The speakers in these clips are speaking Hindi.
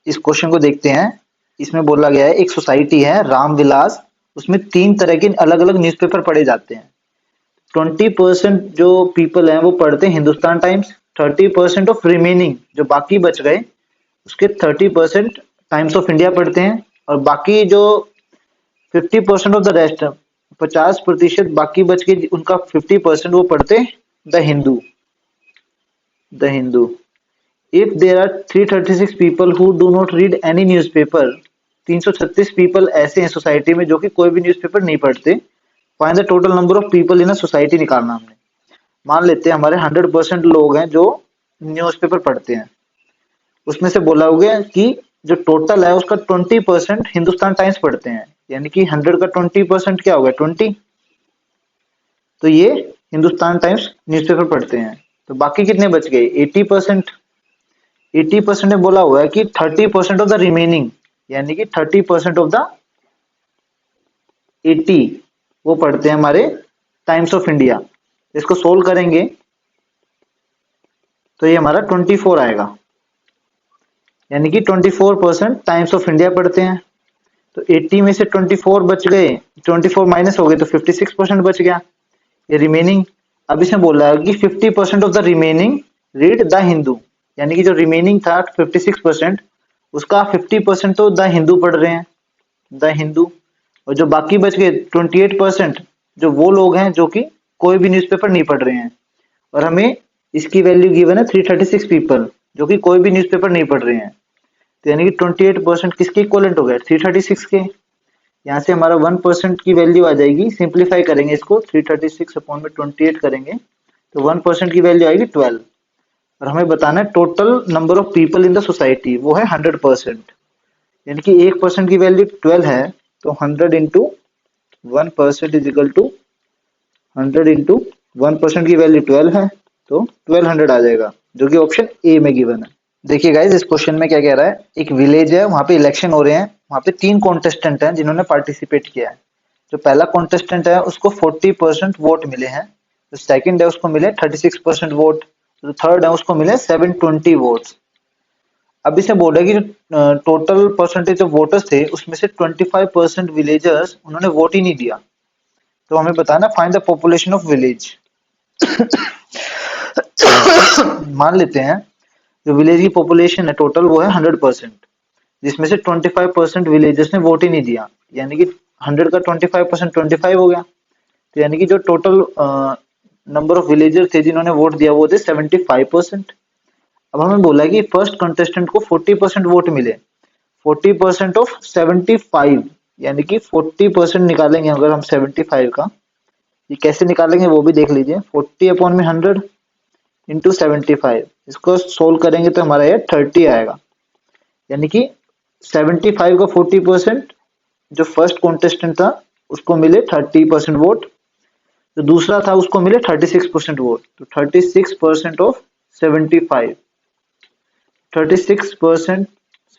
इस क्वेश्चन को देखते हैं। इसमें बोला गया है एक सोसाइटी है रामविलास, उसमें 3 तरह के अलग-अलग न्यूज़पेपर पढ़े जाते हैं। 20% जो पीपल हैं वो पढ़ते हैं हिंदुस्तान टाइम्स, 30% ऑफ रिमेनिंग जो बाकी बच गए उसके 30% टाइम्स ऑफ इंडिया पढ़ते हैं, और बाकी जो 50% ऑफ द रेस्ट 50% बाकी बच के उनका 50% वो पढ़ते the Hindu. The Hindu. If there are 336 people who do not read any newspaper, 336 people ऐसे हैं सोसाइटी में जो कि कोई भी न्यूज़पेपर नहीं पढ़ते। Find the total number of people in a society निकालना हमने। मान लेते हैं हमारे 100% लोग हैं जो न्यूज़पेपर पढ़ते हैं, उसमें से बोला होगा कि जो टोटल है उसका 20% हिंदुस्तान टाइम्स पढ़ते हैं, यानी कि 100 का 20% क्या होगा 20। तो ये हिंदुस्तान टाइम्स न्यूज़पेपर पढ़ते हैं। तो बाकी कितने बच गए 80%। 80% में बोला हुआ है कि 30% ऑफ द रिमेनिंग, यानी कि 30% ऑफ द 80 वो पढ़ते हैं हमारे टाइम्स ऑफ इंडिया। इसको सोल्व करेंगे तो ये हमारा 24 आएगा, यानी कि 24% टाइम्स ऑफ इंडिया पढ़ते हैं। तो 80 में से 24 बच गए, 24 माइनस हो गए तो 56% बच गया ये रिमेनिंग। अब इसमें बोल रहा है कि 50% of the remaining read the Hindu, यानी कि जो रिमेनिंग था 56% उसका 50% तो द हिंदू पढ़ रहे हैं, द हिंदू। और जो बाकी बच गए 28% जो वो लोग हैं जो कि कोई भी न्यूज़पेपर नहीं पढ़ रहे हैं। और हमें इसकी वैल्यू गिवन है 336 पीपल जो कि कोई भी न्यूज़पेपर नहीं पढ़ रहे हैं। तो यानी कि 28% किसके इक्वलेंट हो गए 336 के। यहाँ से हमारा 1% की वैल्यू आ जाएगी। सिंप्लीफाई करेंगे इसको 336 अपॉन में 28 करेंगे तो 1% की वैल्यू आएगी 12। और हमें बताना है total number of people in the society, वो है 100%, यानी कि 1% की वैल्यू 12 है। तो 100 into 1% is equal to 100 into 1% की वैल्यू 12 है, तो 1200 आ जाएगा, जो कि ऑप्शन ए में गिवन है। देखिए गाइज इस क्वेश्चन में क्या कह रहा है, एक विलेज है वहां पे इलेक्शन हो रहे हैं, वहां पे 3 कॉन्टेस्टेंट हैं जिन्होंने पार्टिसिपेट किया है। जो पहला कॉन्टेस्टेंट है उसको 40% वोट मिले हैं, जो सेकंड है उसको मिले 36% वोट, जो थर्ड है उसको मिले 720 वोट्स। अब इसे बोल रहा है कि टोटल परसेंटेज ऑफ वोटर्स थे उसमें से 25% विलेजर्स उन्होंने वोट ही नहीं दिया। तो हमें बताना find the population of village. मान लेते हैं जो विलेज की पॉपुलेशन है टोटल वो है 100%, जिसमें से 25% विलेजर्स ने वोट ही नहीं दिया, यानी कि 100 का 25% 25 हो गया। तो यानी कि जो टोटल नंबर ऑफ विलेजर थे जिन्होंने वोट दिया वो थे 75%। अब हमें बोला है कि फर्स्ट कंटेस्टेंट को 40% वोट मिले, 40% ऑफ 75, यानी कि 40% निकालेंगे अगर हम 75 का, ये कैसे निकालेंगे वो भी देख लीजिए। 40 अपॉन में 100 इंटू 75, इसको सोल्व करेंगे तो हमारा ये 30 आएगा, यानी कि 75 का 40% जो फर्स्ट कॉन्टेस्टेंट था उसको मिले 30% वोट, जो दूसरा था उसको मिले 36% वोट। तो 36% ऑफ 75, 36%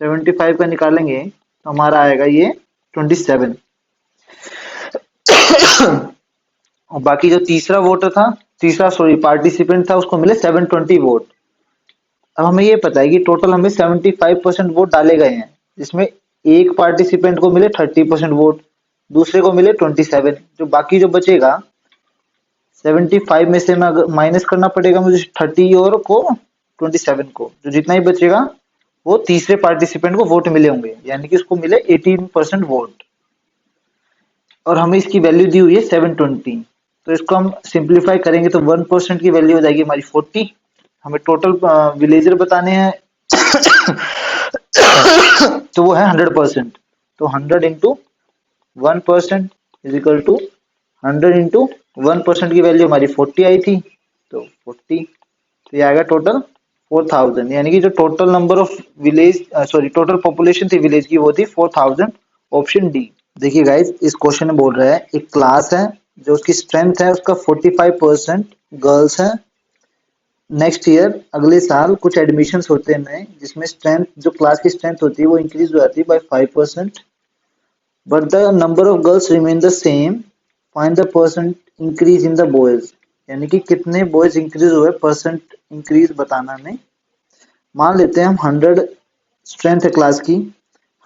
75 का निकालेंगे तो हमारा आएगा ये 27। और बाकी जो तीसरा वोटर था, तीसरा सॉरी पार्टिसिपेंट था, उसको मिले 720 वोट। अब हमें ये पता है कि टोटल हमें 75% वोट डाले गए हैं, जिसमें एक पार्टिसिपेंट को मिले 30% वोट, दूसरे को मिले 27। जो बाकी जो बचेगा 75 में से मैं माइनस करना पड़ेगा मुझे 30 और को 27 को, जो जितना ही बचेगा वो तीसरे पार्टिसिपेंट को वोट मिले होंगे, यानी कि उसको मिले 18% वोट। और हमें इसकी वैल्यू दी हुई है 720। तो इसको हम सिंप्लीफाई करेंगे तो 1% की वैल्यू हो जाएगी हमारी 40। हमें टोटल विलेजर बताने हैं तो वो है 100%। तो 100 into 1% is equal to 100 into 1% की वैल्यू हमारी 40 आई थी, तो 40। तो ये आएगा टोटल 4000, यानी कि जो total number of village sorry total population थी विलेज की वो थी 4000, ऑप्शन डी। देखिए गाइज इस क्वेश्चन में बोल रहा है एक क्लास है जो उसकी स्ट्रेंथ है उसका 45% गर्ल्स है। नेक्स्ट ईयर अगले साल कुछ एडमिशन्स होते हैं नए, जिसमें स्ट्रेंथ जो क्लास की स्ट्रेंथ होती है वो इंक्रीज हो जाती है by 5%, but the number of girls remain the same, find the percent increase in the boys, यानी कि कितने बॉयज इंक्रीज हुए परसेंट इंक्रीज बताना हमें। मान लेते हैं हम 100 स्ट्रेंथ है क्लास की।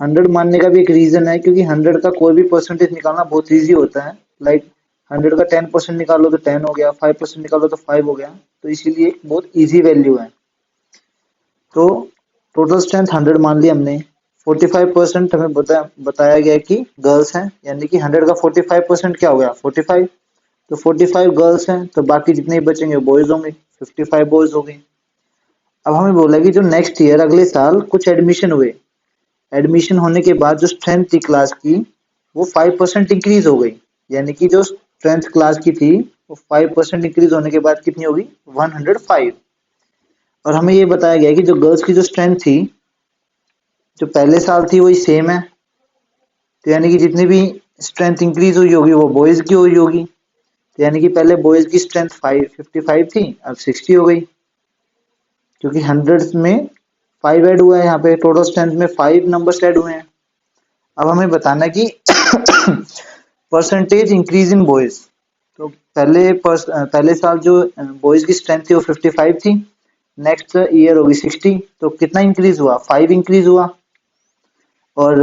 100 मानने का भी एक रीजन है क्योंकि 100 का कोई भी परसेंटेज निकालना बहुत इजी होता है। लाइक 100 का 10% निकालो तो 10 हो गया, 5% निकालो तो 5 हो गया, तो इसीलिए बहुत इजी वैल्यू है। तो टोटल स्ट्रेंथ 100 मान ली हमने। 45% हमें बताया गया कि गर्ल्स हैं, यानी कि 100 का 45% क्या हो गया 45। तो 45 गर्ल्स हैं तो बाकी जितने ही बचेंगे बॉयज होंगे, 55 बॉयज हो गए। अब हमें बोला कि जो नेक्स्ट ईयर अगले साल कुछ एडमिशन हुए, एडमिशन होने के बाद जो स्ट्रेंथ थी क्लास की वो 5% इंक्रीज हो गई, यानी कि जो स्ट्रेंथ क्लास की थी वो 5% इंक्रीज होने के बाद कितनी होगी 105। और हमें ये बताया गया कि जो गर्ल्स की जो स्ट्रेंथ थी जो पहले साल थी वही सेम है, तो यानी कि जितनी भी स्ट्रेंथ इंक्रीज हुई होगी वो बॉयज की हुई होगी। तो यानी कि पहले बॉयज की स्ट्रेंथ 55 थी, अब 60 हो गई, क्योंकि 100 में 5 ऐड हुआ है, यहाँ पे टोटल स्ट्रेंथ में 5 नंबर्स ऐड हुए हैं। अब हमें बताना कि परसेंटेज इंक्रीज इन बॉयज। तो पहले साल जो बॉयज की स्ट्रेंथ थी वो 55 थी, नेक्स्ट ईयर होगी 60, तो कितना इंक्रीज हुआ 5 इंक्रीज हुआ। और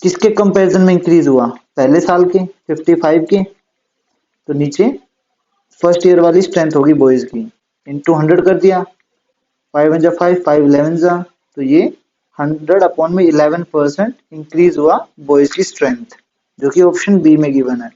किसके कंपैरिजन में इंक्रीज हुआ पहले साल के 55 के, तो नीचे फर्स्ट ईयर वाली स्ट्रेंथ होगी बॉयज की, इनटू 100 कर दिया, 5 वन जा 5, 5 11 जा, तो ये 100 अपॉन में 11% इंक्रीज हुआ बॉयज की स्ट्रेंथ, जो कि ऑप्शन बी में गिवन है।